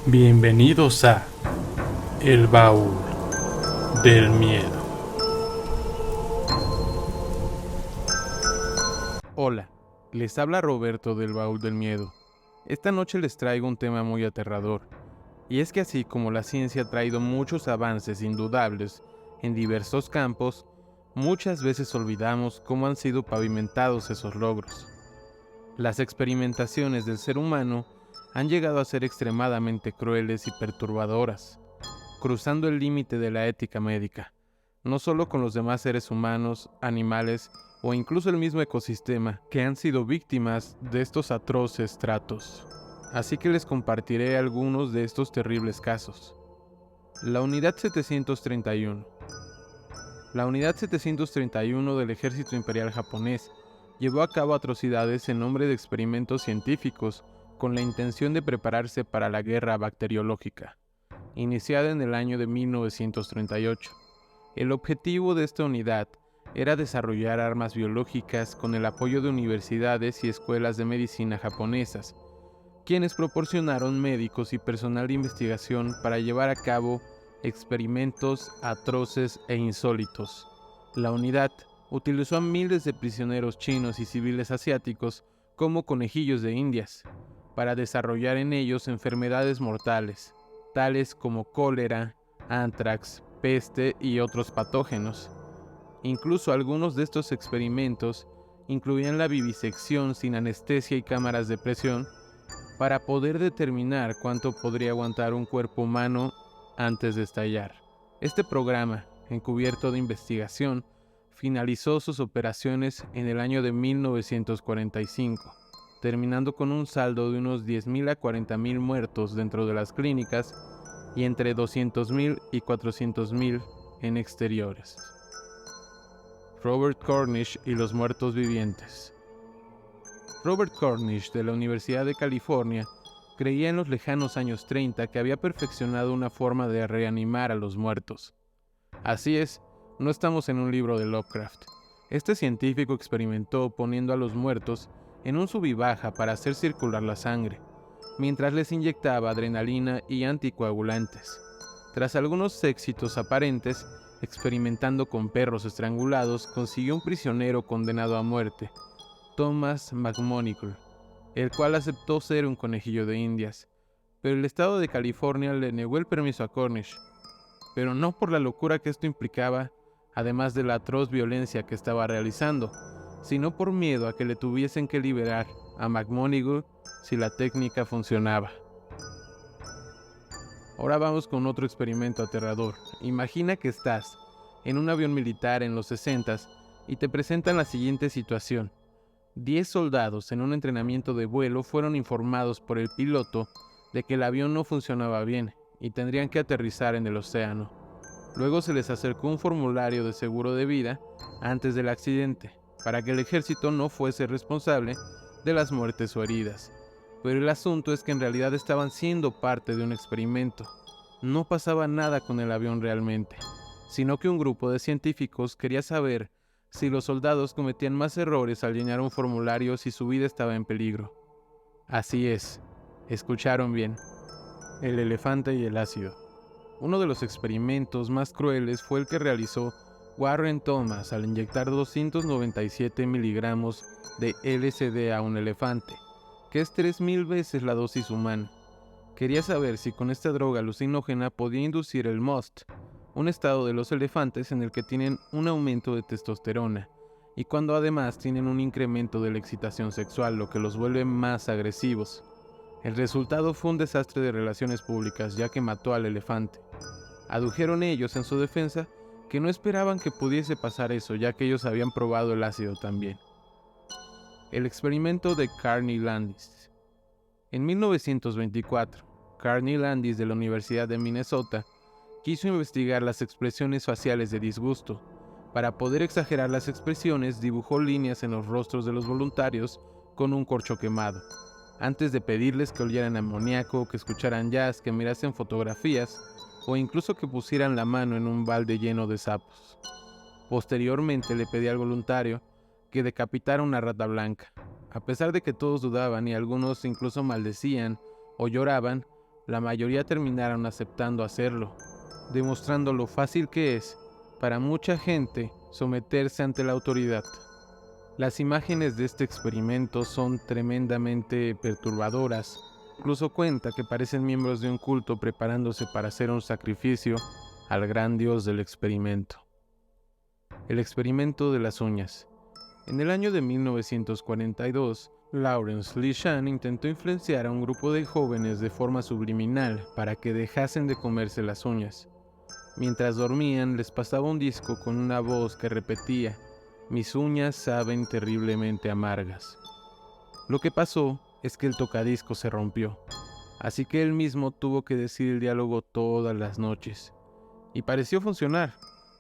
Bienvenidos a El Baúl del Miedo. Hola, les habla Roberto del Baúl del Miedo. Esta noche les traigo un tema muy aterrador, y es que así como la ciencia ha traído muchos avances indudables en diversos campos, muchas veces olvidamos cómo han sido pavimentados esos logros. Las experimentaciones del ser humano han llegado a ser extremadamente crueles y perturbadoras, cruzando el límite de la ética médica, no solo con los demás seres humanos, animales o incluso el mismo ecosistema que han sido víctimas de estos atroces tratos. Así que les compartiré algunos de estos terribles casos. La Unidad 731. La Unidad 731 del Ejército Imperial Japonés llevó a cabo atrocidades en nombre de experimentos científicos con la intención de prepararse para la guerra bacteriológica, iniciada en el año de 1938. El objetivo de esta unidad era desarrollar armas biológicas con el apoyo de universidades y escuelas de medicina japonesas, quienes proporcionaron médicos y personal de investigación para llevar a cabo experimentos atroces e insólitos. La unidad utilizó a miles de prisioneros chinos y civiles asiáticos como conejillos de indias, para desarrollar en ellos enfermedades mortales, tales como cólera, antrax, peste y otros patógenos. Incluso algunos de estos experimentos incluían la vivisección sin anestesia y cámaras de presión para poder determinar cuánto podría aguantar un cuerpo humano antes de estallar. Este programa, encubierto de investigación, finalizó sus operaciones en el año de 1945, terminando con un saldo de unos 10.000 a 40.000 muertos dentro de las clínicas y entre 200.000 y 400.000 en exteriores. Robert Cornish y los muertos vivientes. Robert Cornish, de la Universidad de California, creía en los lejanos años 30 que había perfeccionado una forma de reanimar a los muertos. Así es, no estamos en un libro de Lovecraft. Este científico experimentó poniendo a los muertos en un sub y baja para hacer circular la sangre, mientras les inyectaba adrenalina y anticoagulantes. Tras algunos éxitos aparentes, experimentando con perros estrangulados, consiguió un prisionero condenado a muerte, Thomas McMonigle, el cual aceptó ser un conejillo de indias, pero el estado de California le negó el permiso a Cornish, pero no por la locura que esto implicaba, además de la atroz violencia que estaba realizando, sino por miedo a que le tuviesen que liberar a McMonigle si la técnica funcionaba. Ahora vamos con otro experimento aterrador. Imagina que estás en un avión militar en los 60s y te presentan la siguiente situación. 10 soldados en un entrenamiento de vuelo fueron informados por el piloto de que el avión no funcionaba bien y tendrían que aterrizar en el océano. Luego se les acercó un formulario de seguro de vida antes del accidente, para que el ejército no fuese responsable de las muertes o heridas. Pero el asunto es que en realidad estaban siendo parte de un experimento. No pasaba nada con el avión realmente, sino que un grupo de científicos quería saber si los soldados cometían más errores al llenar un formulario si su vida estaba en peligro. Así es, escucharon bien. El elefante y el ácido. Uno de los experimentos más crueles fue el que realizó Warren Thomas al inyectar 297 miligramos de LSD a un elefante, que es 3.000 veces la dosis humana. Quería saber si con esta droga alucinógena podía inducir el MUST, un estado de los elefantes en el que tienen un aumento de testosterona, y cuando además tienen un incremento de la excitación sexual, lo que los vuelve más agresivos. El resultado fue un desastre de relaciones públicas, ya que mató al elefante. Adujeron ellos en su defensa que no esperaban que pudiese pasar eso, ya que ellos habían probado el ácido también. El experimento de Carney Landis. En 1924, Carney Landis de la Universidad de Minnesota quiso investigar las expresiones faciales de disgusto. Para poder exagerar las expresiones, dibujó líneas en los rostros de los voluntarios con un corcho quemado, antes de pedirles que olieran amoníaco, que escucharan jazz, que mirasen fotografías o incluso que pusieran la mano en un balde lleno de sapos. Posteriormente le pedí al voluntario que decapitara una rata blanca. A pesar de que todos dudaban y algunos incluso maldecían o lloraban, la mayoría terminaron aceptando hacerlo, demostrando lo fácil que es para mucha gente someterse ante la autoridad. Las imágenes de este experimento son tremendamente perturbadoras. Incluso cuenta que parecen miembros de un culto preparándose para hacer un sacrificio al gran dios del experimento. El experimento de las uñas. En el año de 1942, Lawrence Lishan intentó influenciar a un grupo de jóvenes de forma subliminal para que dejasen de comerse las uñas. Mientras dormían, les pasaba un disco con una voz que repetía: "Mis uñas saben terriblemente amargas". Lo que pasó es que el tocadiscos se rompió, así que él mismo tuvo que decir el diálogo todas las noches. Y pareció funcionar,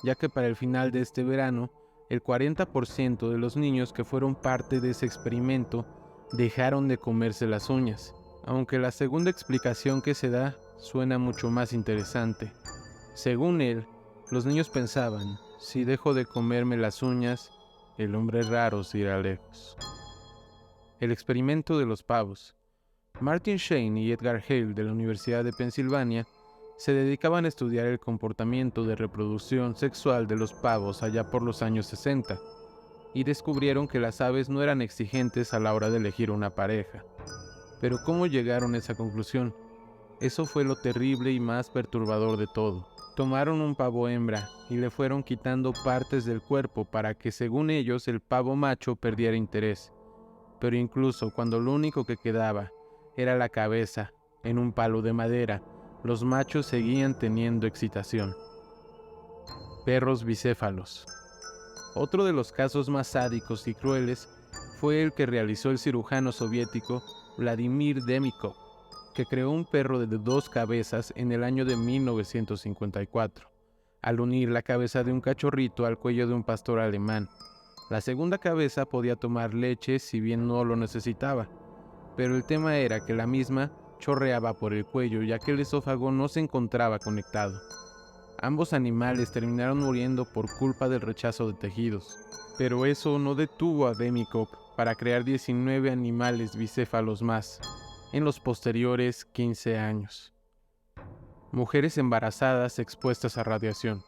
ya que para el final de este verano, el 40% de los niños que fueron parte de ese experimento dejaron de comerse las uñas, aunque la segunda explicación que se da suena mucho más interesante. Según él, los niños pensaban: si dejo de comerme las uñas, el hombre raro se irá lejos. El experimento de los pavos. Martin Shane y Edgar Hale de la Universidad de Pensilvania se dedicaban a estudiar el comportamiento de reproducción sexual de los pavos allá por los años 60, y descubrieron que las aves no eran exigentes a la hora de elegir una pareja. Pero ¿cómo llegaron a esa conclusión? Eso fue lo terrible y más perturbador de todo. Tomaron un pavo hembra y le fueron quitando partes del cuerpo para que, según ellos, el pavo macho perdiera interés. Pero incluso cuando lo único que quedaba era la cabeza en un palo de madera, los machos seguían teniendo excitación. Perros bicéfalos. Otro de los casos más sádicos y crueles fue el que realizó el cirujano soviético Vladimir Demikov, que creó un perro de 2 cabezas en el año de 1954, al unir la cabeza de un cachorrito al cuello de un pastor alemán. La segunda cabeza podía tomar leche si bien no lo necesitaba, pero el tema era que la misma chorreaba por el cuello, ya que el esófago no se encontraba conectado. Ambos animales terminaron muriendo por culpa del rechazo de tejidos, pero eso no detuvo a Demikov para crear 19 animales bicéfalos más en los posteriores 15 años. Mujeres embarazadas expuestas a radiación.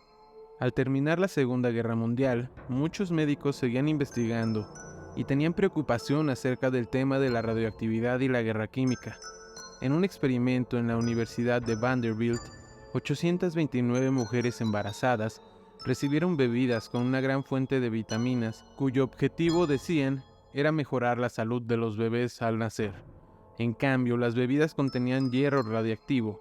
Al terminar la Segunda Guerra Mundial, muchos médicos seguían investigando y tenían preocupación acerca del tema de la radioactividad y la guerra química. En un experimento en la Universidad de Vanderbilt, 829 mujeres embarazadas recibieron bebidas con una gran fuente de vitaminas, cuyo objetivo, decían, era mejorar la salud de los bebés al nacer. En cambio, las bebidas contenían hierro radiactivo,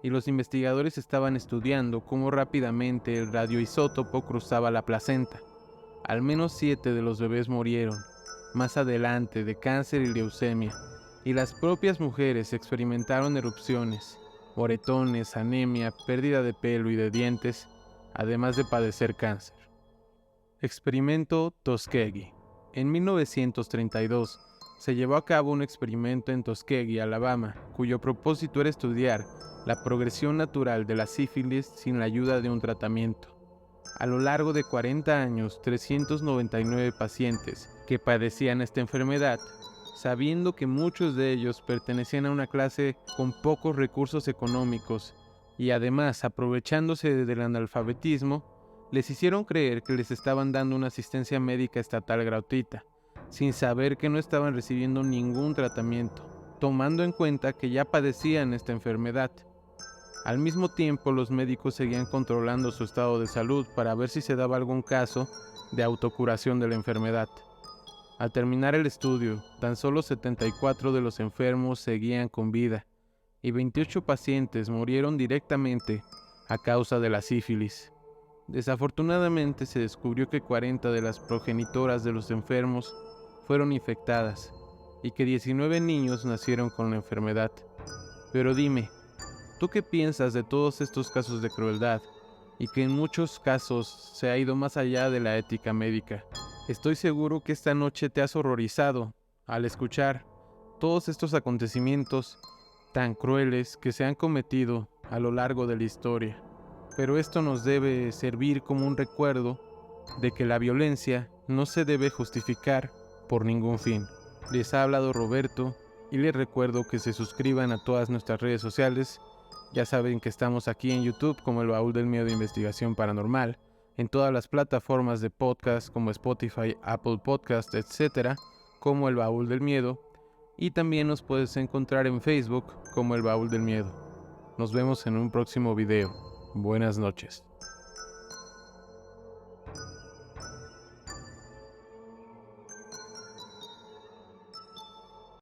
y los investigadores estaban estudiando cómo rápidamente el radioisótopo cruzaba la placenta. Al menos 7 de los bebés murieron, más adelante, de cáncer y leucemia, y las propias mujeres experimentaron erupciones, moretones, anemia, pérdida de pelo y de dientes, además de padecer cáncer. Experimento Tuskegee. En 1932 se llevó a cabo un experimento en Tuskegee, Alabama, cuyo propósito era estudiar la progresión natural de la sífilis sin la ayuda de un tratamiento. A lo largo de 40 años, 399 pacientes que padecían esta enfermedad, sabiendo que muchos de ellos pertenecían a una clase con pocos recursos económicos y además aprovechándose del analfabetismo, les hicieron creer que les estaban dando una asistencia médica estatal gratuita, sin saber que no estaban recibiendo ningún tratamiento, tomando en cuenta que ya padecían esta enfermedad. Al mismo tiempo, los médicos seguían controlando su estado de salud para ver si se daba algún caso de autocuración de la enfermedad. Al terminar el estudio, tan solo 74 de los enfermos seguían con vida y 28 pacientes murieron directamente a causa de la sífilis. Desafortunadamente se descubrió que 40 de las progenitoras de los enfermos fueron infectadas y que 19 niños nacieron con la enfermedad. Pero dime, ¿tú qué piensas de todos estos casos de crueldad y que en muchos casos se ha ido más allá de la ética médica? Estoy seguro que esta noche te has horrorizado al escuchar todos estos acontecimientos tan crueles que se han cometido a lo largo de la historia. Pero esto nos debe servir como un recuerdo de que la violencia no se debe justificar por ningún fin. Les ha hablado Roberto y les recuerdo que se suscriban a todas nuestras redes sociales. Ya saben que estamos aquí en YouTube como El Baúl del Miedo de Investigación Paranormal, en todas las plataformas de podcast como Spotify, Apple Podcast, etc., como El Baúl del Miedo, y también nos puedes encontrar en Facebook como El Baúl del Miedo. Nos vemos en un próximo video. Buenas noches.